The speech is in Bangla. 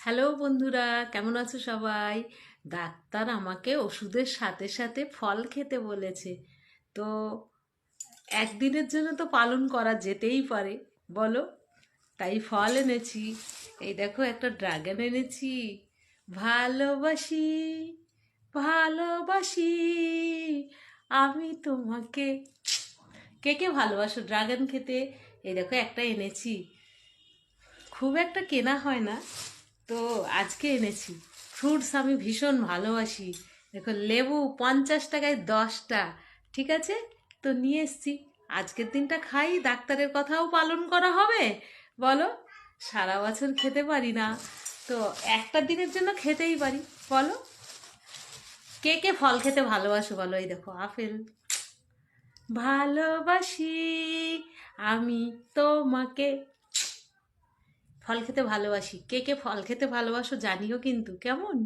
হ্যালো বন্ধুরা, কেমন আছো সবাই? ডাক্তার আমাকে ওষুধের সাথে সাথে ফল খেতে বলেছে। তো একদিনের জন্য তো পালন করা যেতেই পারে, বলো। তাই ফল এনেছি। এই দেখো, একটা ড্রাগন এনেছি। ভালোবাসি, ভালোবাসি আমি তোমাকে। কে কে ভালোবাসো ড্রাগন খেতে? এই দেখো, একটা এনেছি। খুব একটা কেনা হয় না, তো আজকে এনেছি। ফ্রুটস আমি ভীষণ ভালোবাসি। দেখো, লেবু 50 টাকায় 10টা। ঠিক আছে, তো নিয়ে এসছি। আজকের দিনটা খাই, ডাক্তারের কথাও পালন করা হবে, বলো। সারা বছর খেতে পারি না, তো একটা দিনের জন্য খেতেই পারি, বলো। কে কে ফল খেতে ভালোবাসো বলো? এই দেখো, আপেল। ভালোবাসি আমি তোমাকে। ফল খেতে ভালোবাসি। কে কে ফল খেতে ভালোবাসো জানিও কিন্তু, কেমন।